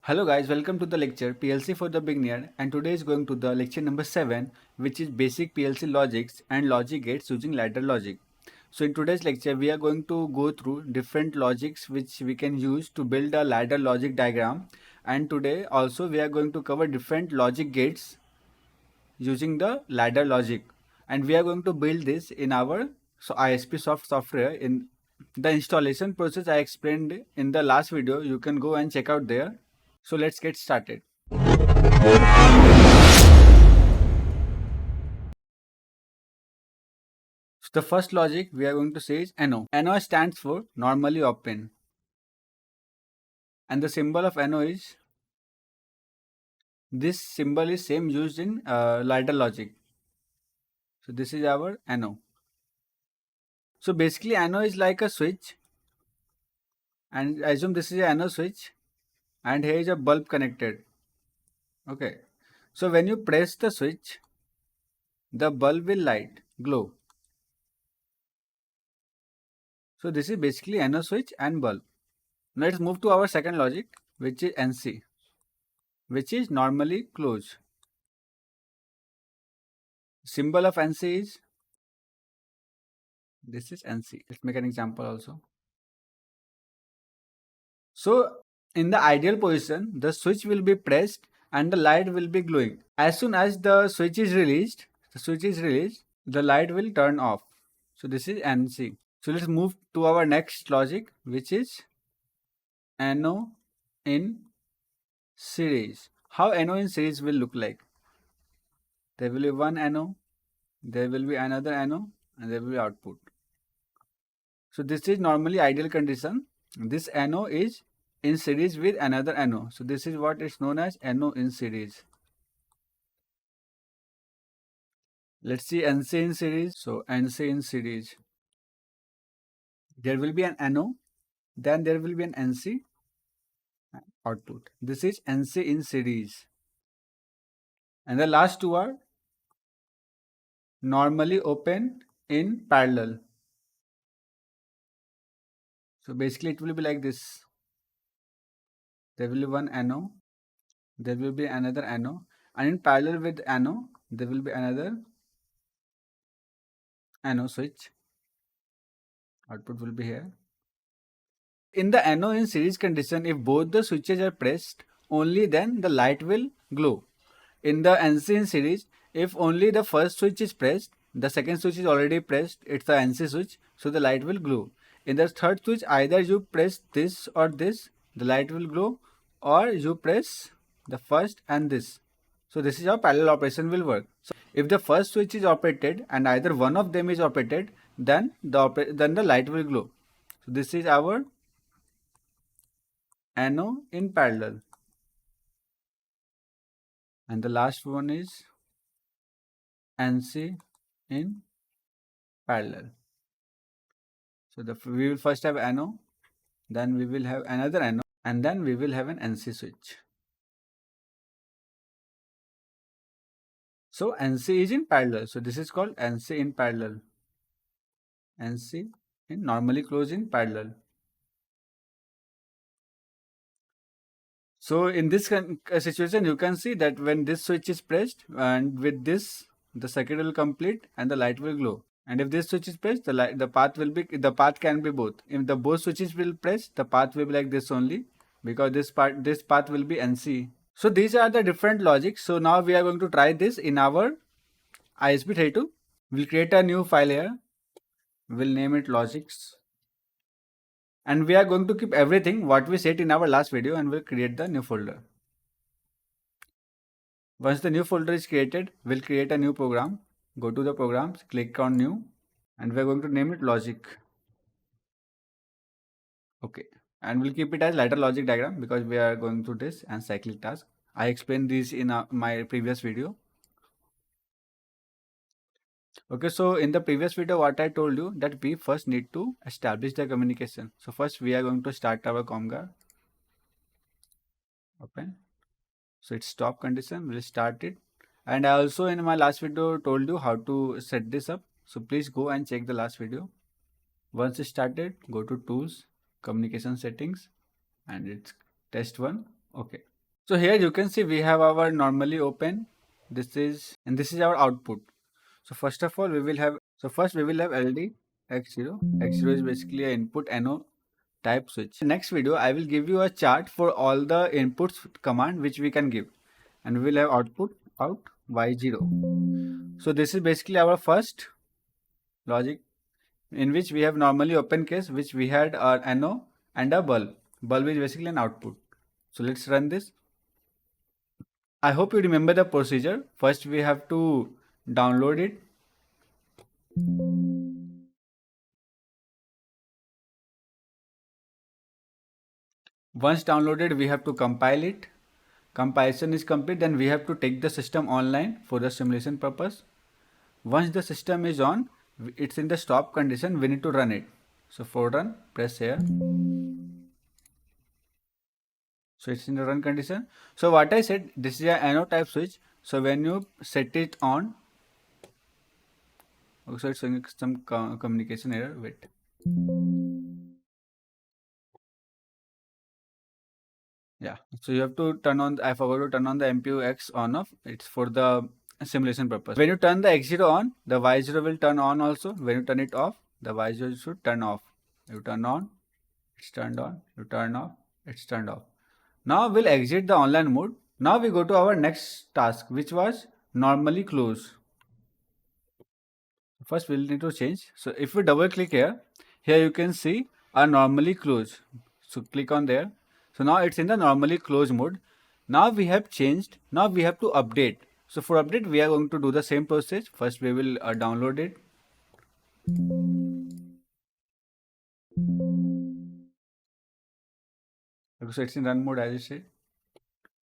Hello guys, welcome to the lecture PLC for the beginner, and today is going to the lecture number 7, which is basic PLC logics and logic gates using ladder logic. So in today's lecture we are going to go through different logics which we can use to build a ladder logic diagram, and today also we are going to cover different logic gates using the ladder logic, and we are going to build this in our ISPSoft software. In the installation process I explained in the last video, you can go and check out there. So let's get started. So the first logic we are going to say is NO. NO stands for normally open, and the symbol of NO is, this symbol is same used in ladder logic. So this is our NO. So basically NO is like a switch, and assume this is a NO switch and here is a bulb connected. Okay, so when you press the switch, the bulb will light, glow. So this is basically NO switch and bulb. Now let's move to our second logic, which is NC, which is normally closed. Symbol of NC is, this is NC. Let's make an example also. So in the ideal position, the switch will be pressed and the light will be glowing. As soon as the switch is released, the light will turn off. So this is NC. So let's move to our next logic, which is NO in series. How NO in series will look like? There will be one NO, there will be another NO, and there will be output. So this is normally ideal condition. This NO is in series with another NO. So this is what is known as NO in series. Let's see NC in series. So NC in series, there will be an NO, then there will be an NC output. This is NC in series. And the last two are normally open in parallel. So basically it will be like this. There will be one NO, there will be another NO, and in parallel with NO, there will be another NO switch. Output will be here. In the NO in series condition, if both the switches are pressed, only then the light will glow. In the NC in series, if only the first switch is pressed, the second switch is already pressed, it's the NC switch, so the light will glow. In the third switch, either you press this or this, the light will glow, or you press the first and this. So this is how parallel operation will work. So if the first switch is operated and either one of them is operated, then the light will glow. So this is our NO in parallel. And the last one is NC in parallel. So we will first have NO, then we will have another NO, and then we will have an NC switch. So NC is in parallel. So this is called NC in parallel. NC in normally closed in parallel. So in this situation, you can see that when this switch is pressed, and with this, the circuit will complete and the light will glow. And if this switch is pressed, the path can be both. If the both switches will press, the path will be like this only, because this path will be NC. So these are the different logics. So now we are going to try this in our ISP32. We'll create a new file here. We'll name it logics. And we are going to keep everything what we set in our last video, and we'll create the new folder. Once the new folder is created, we'll create a new program. Go to the programs, click on new, and we're going to name it logic. Okay, and we'll keep it as ladder logic diagram because we are going through this and cyclic task. I explained this in my previous video. Okay, so in the previous video, what I told you, that we first need to establish the communication. So first we are going to start our COMGAR. Open. So it's stop condition, we'll start it. And I also in my last video told you how to set this up. So please go and check the last video. Once it's started, go to tools, communication settings, and it's test one. Okay. So here you can see we have our normally open. This is our output. So first of all, we will have, so first we will have LD X0. X0 is basically an input NO type switch. In the next video, I will give you a chart for all the inputs command which we can give, and we will have output out Y0. So this is basically our first logic, in which we have normally open case, which we had an NO and a bulb. Bulb is basically an output. So let's run this. I hope you remember the procedure. First we have to download it. Once downloaded, we have to compile it. Compilation is complete, then we have to take the system online for the simulation purpose. Once the system is on, it's in the stop condition, we need to run it. So for run, press here. So it's in the run condition. So what I said, this is a NO type switch. So when you set it on, so it's showing some communication error. Wait. Yeah. So you have to turn on, I forgot to turn on the MPU X on off. It's for the simulation purpose. When you turn the X0 on, the Y0 will turn on also. When you turn it off, the Y0 should turn off. You turn on, it's turned on. You turn off, it's turned off. Now we'll exit the online mode. Now we go to our next task, which was normally close. First we'll need to change. So if we double click here, here you can see a normally close. So click on there. So now it's in the normally close mode. Now we have changed. Now we have to update. So for update, we are going to do the same process. First we will download it. Okay, so it's in run mode as I said.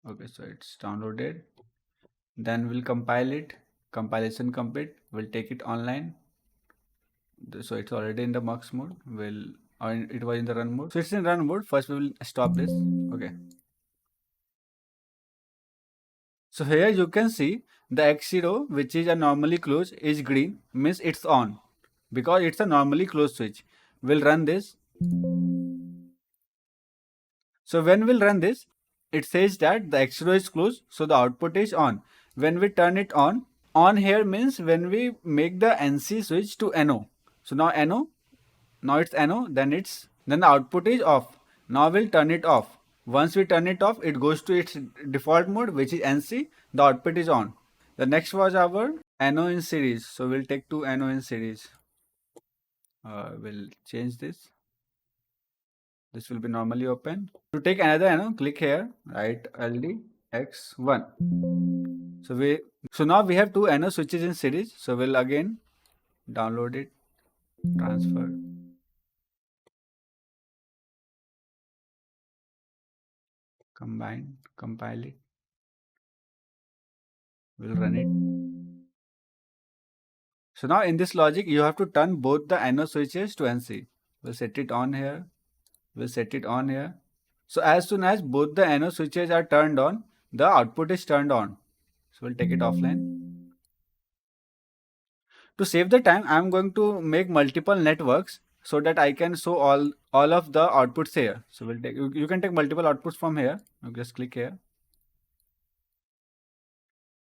Okay, so it's downloaded. Then we'll compile it. Compilation complete. We'll take it online. So it's already in the mux mode. It was in the run mode. So it's in run mode. First we will stop this. Okay. So here you can see the X0, which is a normally closed, is green, means it's on, because it's a normally closed switch. We'll run this. So when we'll run this, it says that the X0 is closed, so the output is on. When we turn it on here means when we make the NC switch to NO. So now NO, now it's NO, then the output is off. Now we'll turn it off. Once we turn it off, it goes to its default mode, which is NC. The output is on. The next was our NO in series. So we'll take two NO in series. We'll change this. This will be normally open. To take another NO, click here, write LD X1. So now we have two NO switches in series. So we'll again download it, transfer, combine, compile it. We'll run it. So now in this logic, you have to turn both the NO switches to NC. We'll set it on here. We'll set it on here. So as soon as both the NO switches are turned on, the output is turned on. So we'll take it offline. To save the time, I'm going to make multiple networks so that I can show all of the outputs here. So we'll take, you can take multiple outputs from here. You just click here.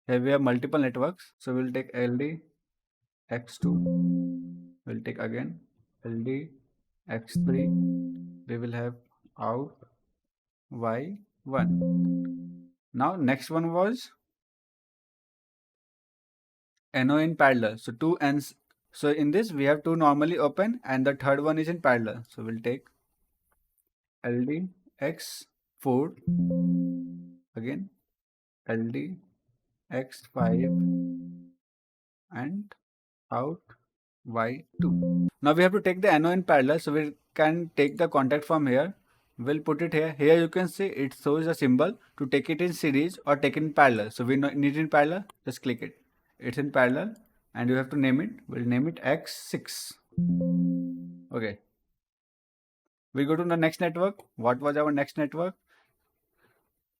Here we have multiple networks. So we'll take LD X2. We'll take again LD X3. We will have out Y1. Now next one was NO in parallel. So two N's. So in this we have two normally open and the third one is in parallel. So we'll take LD X4, again LD X5 and out Y2. Now we have to take the NO in parallel, so we can take the contact from here. We'll put it here. Here you can see it shows a symbol to take it in series or take it in parallel. So we need it in parallel, just click it. It's in parallel and you have to name it. We'll name it X6. Okay. We go to the next network. What was our next network?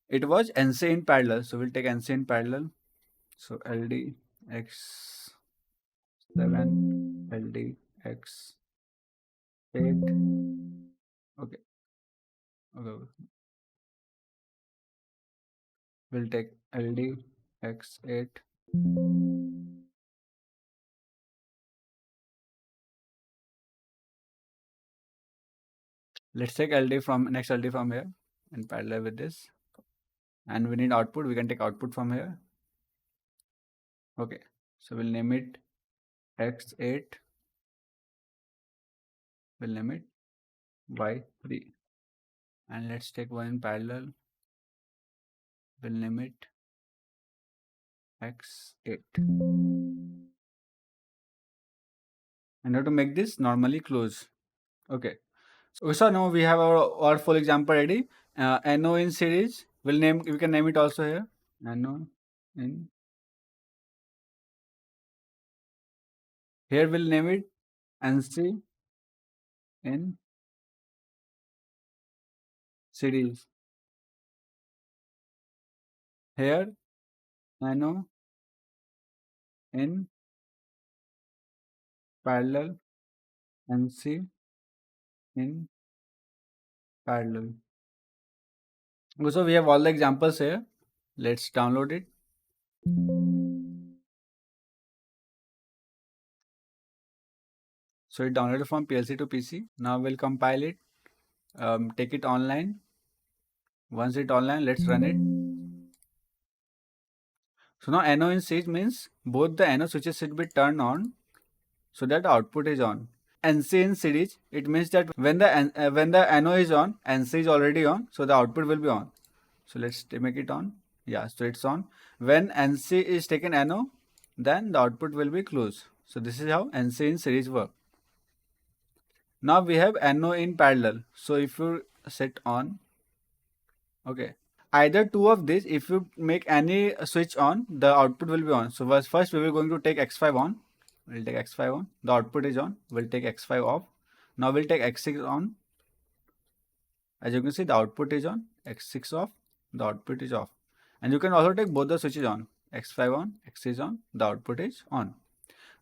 It was NC in parallel. So we'll take NC in parallel. So LD X7, LD X8. Okay. Okay. We'll take LD X8. Let's take LD from next LD from here in parallel with this. And we need output. We can take output from here. Okay. So we'll name it X8. We'll name it Y3. And let's take one in parallel. We'll name it X8. And how to make this normally close. Okay. So now we have our full example ready. NO in series. We can name it also here. NO in. Here we'll name it NC in series. Here NO in parallel, NC in parallel. So we have all the examples here. Let's download it. So it downloaded from PLC to PC. Now we'll compile it, take it online. Once it online, let's run it. So now NO in series means both the NO switches should be turned on so that the output is on. NC in series, it means that when the NO is on, NC is already on, so the output will be on. So let's make it on. Yeah, so it's on. When NC is taken NO, then the output will be close. So this is how NC in series work. Now we have NO in parallel. So if you set on, okay, either two of these, if you make any switch on, the output will be on. So first we will going to take X5 on. We'll take X5 on. The output is on. We'll take X5 off. Now we'll take X6 on. As you can see, the output is on. X6 off. The output is off. And you can also take both the switches on. X5 on, X6 on. The output is on.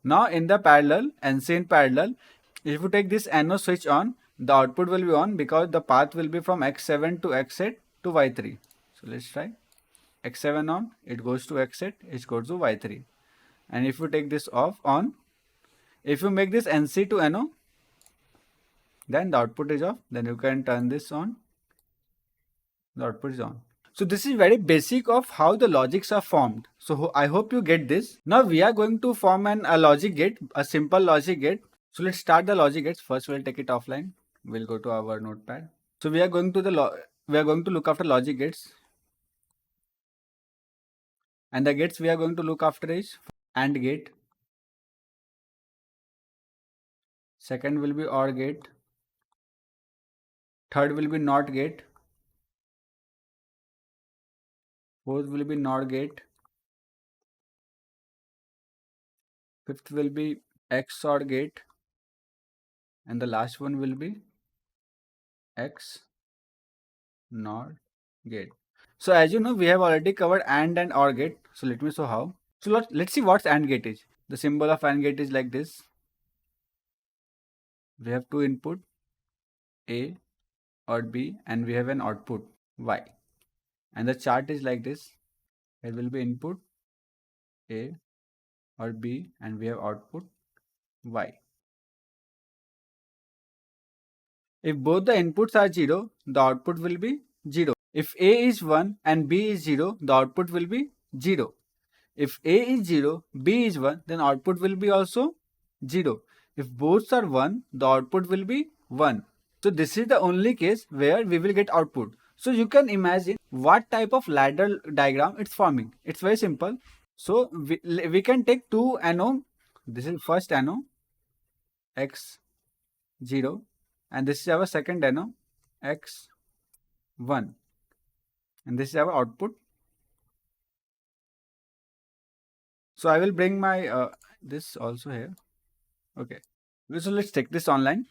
Now in the parallel, NC in parallel, if you take this NO switch on, the output will be on because the path will be from X7 to X8 to Y3. So let's try. X7 on, it goes to X8, it goes to Y3. And if you take this off on, if you make this NC to NO, then the output is off. Then you can turn this on. The output is on. So this is very basic of how the logics are formed. So I hope you get this. Now we are going to form a logic gate, a simple logic gate. So let's start the logic gates. First we'll take it offline. We'll go to our notepad. So we are going to look after logic gates. And the gates we are going to look after is AND gate. Second will be OR gate. Third will be NOT gate. Fourth will be NOR gate. Fifth will be XOR gate. And the last one will be XNOR gate. So as you know, we have already covered AND and OR gate. So let me show how. So let's see what AND gate is. The symbol of AND gate is like this. We have two input, A or B, and we have an output, Y. And the chart is like this. It will be input, A or B, and we have output, Y. If both the inputs are 0, the output will be 0. If A is 1 and B is 0, the output will be 0. If A is 0, B is 1, then output will be also 0. If both are 1, the output will be 1. So this is the only case where we will get output. So you can imagine what type of ladder diagram it's forming. It's very simple. So we can take two NO. This is first NO, X0, and this is our second NO, X1, and this is our output. So I will bring my this also here. Okay, so let's take this online.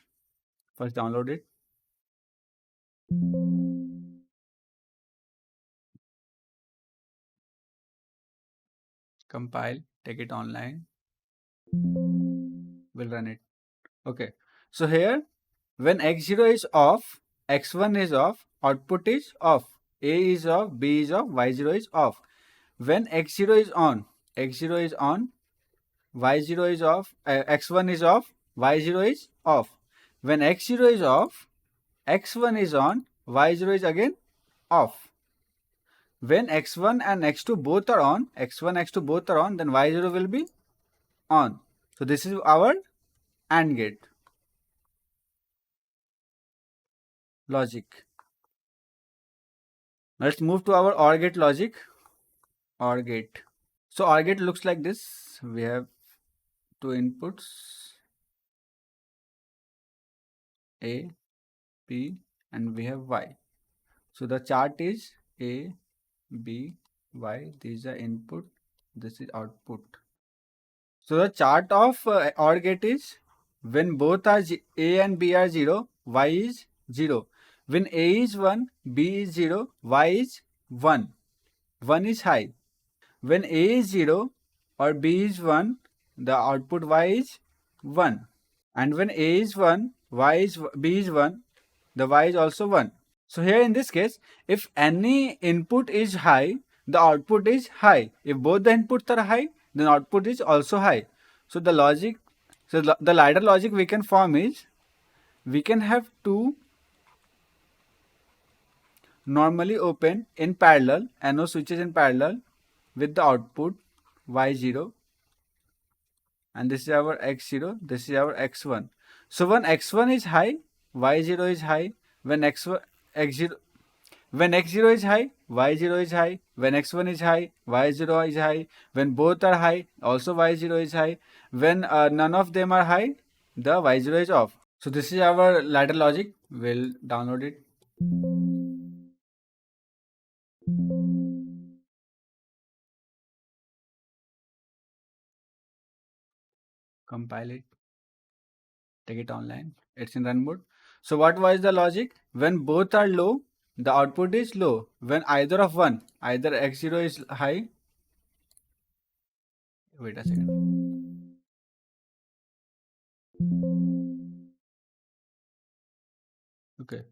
First download it. Compile, take it online. We'll run it. Okay, so here when X0 is off, X1 is off, output is off. A is off, B is off, Y0 is off. When X0 is on, X0 is on, Y0 is off, X1 is off, Y0 is off. When X0 is off, X1 is on, Y0 is again off. When X1 and X2 both are on, X1, X2 both are on, then Y0 will be on. So this is our AND gate logic. Let's move to our OR gate logic. OR gate. So OR gate looks like this. We have two inputs, A, B, and we have Y. So the chart is A, B, Y. These are input. This is output. So the chart of OR gate is when both are A and B are 0, Y is 0. When A is 1, B is 0, Y is 1. 1 is high. When A is 0 or B is 1, the output Y is 1. And when A is 1, B is 1, the Y is also 1. So here in this case, if any input is high, the output is high. If both the inputs are high, then output is also high. So the logic, the ladder logic we can form is, we can have two normally open in parallel, NO switches in parallel with the output Y0, and this is our X0, this is our X1. So when X1 is high, Y0 is high. When X0 is high, Y0 is high. When X1 is high, Y0 is high. When both are high, also Y0 is high. When none of them are high, the Y0 is off. So this is our ladder logic. We'll download it. Compile it. Take it online. It's in run mode. So what was the logic? When both are low, the output is low. When either of one, either X0 is high. Wait a second. Okay.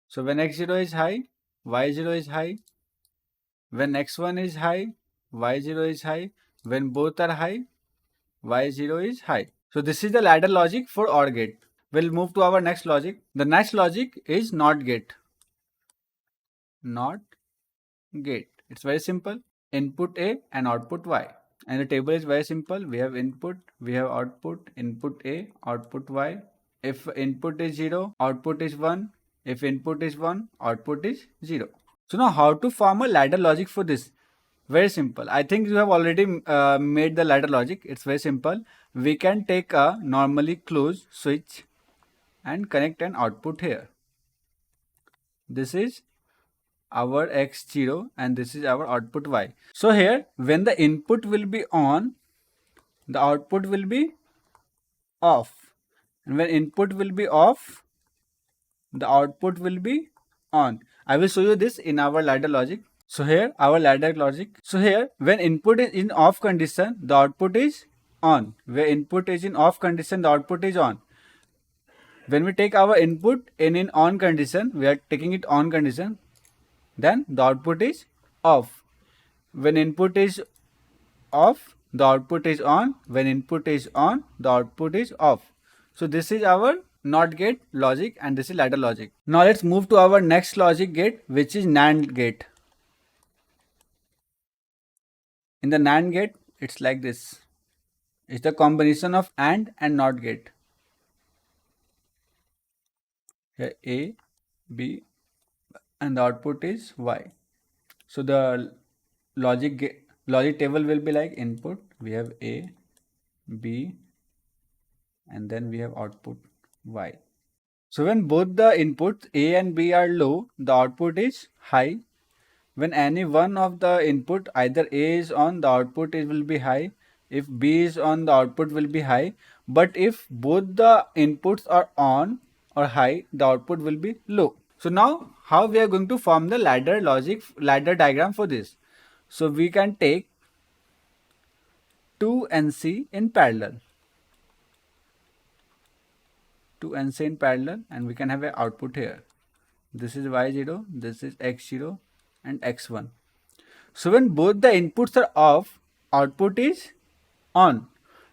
So when X0 is high, Y0 is high. When X1 is high, Y0 is high. When both are high, Y0 is high. So this is the ladder logic for OR gate. We'll move to our next logic. The next logic is NOT gate. NOT gate. It's very simple. Input A and output Y. And the table is very simple. We have input, we have output, input A, output Y. If input is 0, output is 1. If input is 1, output is 0. So now how to form a ladder logic for this? Very simple. I think you have already made the ladder logic. It's very simple. We can take a normally closed switch and connect an output here. This is our X0 and this is our output Y. So here when the input will be on, the output will be off. And when input will be off, the output will be on. I will show you this in our ladder logic. So here our ladder logic. So here when input is in off condition, the output is on. Where input is in off condition, the output is on. When we take our input in on condition, we are taking it on condition, then the output is off. When input is off, the output is on. When input is on, the output is off. So this is our NOT gate logic and this is ladder logic. Now let's move to our next logic gate, which is NAND gate. In the NAND gate, it's like this. It's the combination of AND and NOT gate. Here A, B, and the output is Y. So the logic table will be like input. We have A, B, and then we have output Y. So when both the inputs A and B are low, the output is high. When any one of the input, either A is on, the output will be high. If B is on, the output will be high. But if both the inputs are on or high, the output will be low. So now how we are going to form the ladder diagram for this? So we can take 2 NC in parallel. 2 NC in parallel and we can have an output here. This is Y0, this is X0, and x1. So when both the inputs are off, output is on.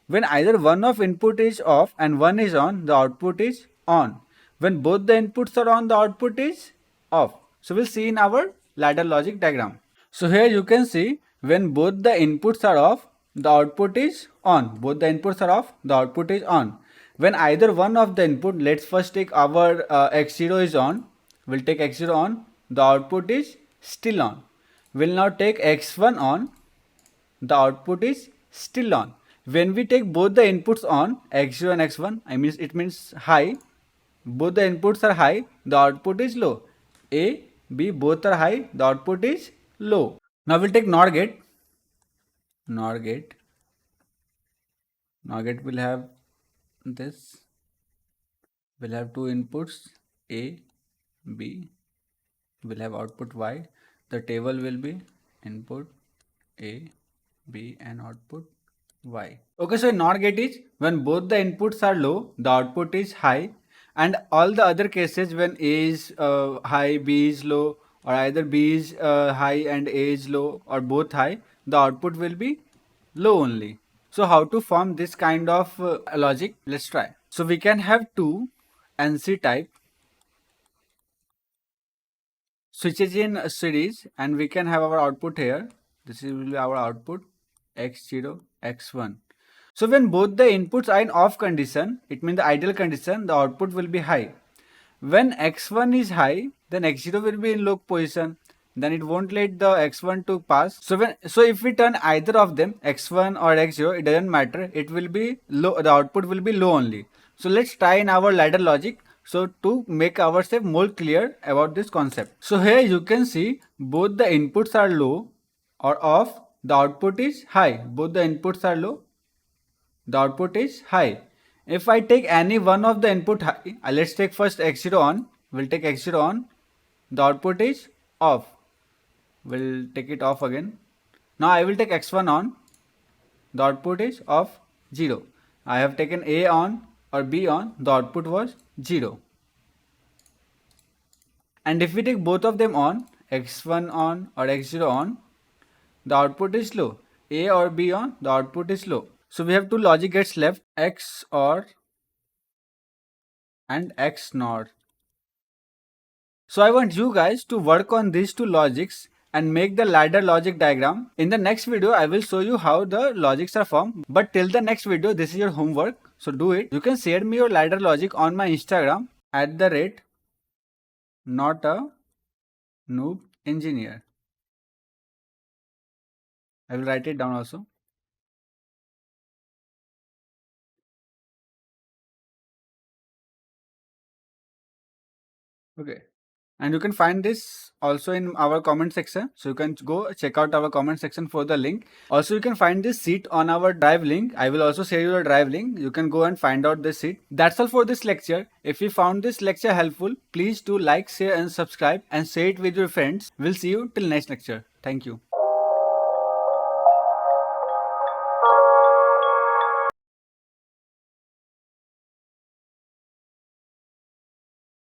When either one of input is off and one is on, the output is on. When both the inputs are on, the output is off. So we'll see in our ladder logic diagram. So here you can see when both the inputs are off, the output is on. Both the inputs are off, the output is on. When either one of the input, let's first take our x0 is on, we'll take x0 on, the output is still on. We'll now take x1 on, the output is still on. When we take both the inputs on, x0 and x1, it means high. Both the inputs are high, the output is low. A, B both are high, the output is low. Now we'll take NOR gate. NOR gate. NOR gate will have this. We'll have two inputs A, B. We'll have output Y. The table will be input A, B and output Y. Okay, so NOR gate is when both the inputs are low, the output is high, and all the other cases when A is high, B is low, or either B is high and A is low, or both high, the output will be low only. So how to form this kind of logic? Let's try. So we can have two NC type switches in a series, and we can have our output here. This will be our output x0, x1. So when both the inputs are in off condition, it means the ideal condition, the output will be high. When x1 is high, then x0 will be in low position. Then it won't let the x1 to pass. So if we turn either of them, x1 or x0, it doesn't matter. It will be low. The output will be low only. So let's try in our ladder logic. So to make ourselves more clear about this concept. So here you can see both the inputs are low or off. The output is high. Both the inputs are low. The output is high. If I take any one of the input high, let's take first x0 on. We'll take x0 on. The output is off. We'll take it off again. Now I will take x1 on. The output is of 0. I have taken A on or B on. The output was 0. And if we take both of them on, x1 on or x0 on, the output is low. A or B on, the output is low. So we have two logic gates left, XOR and XNOR. So I want you guys to work on these two logics and make the ladder logic diagram. In the next video, I will show you how the logics are formed. But till the next video, this is your homework. So do it. You can share me your ladder logic on my Instagram @NotANoobEngineer. I will write it down also. Okay. And you can find this also in our comment section. So you can go check out our comment section for the link. Also, you can find this sheet on our drive link. I will also share you the drive link. You can go and find out this sheet. That's all for this lecture. If you found this lecture helpful, please do like, share and subscribe and share it with your friends. We'll see you till next lecture. Thank you.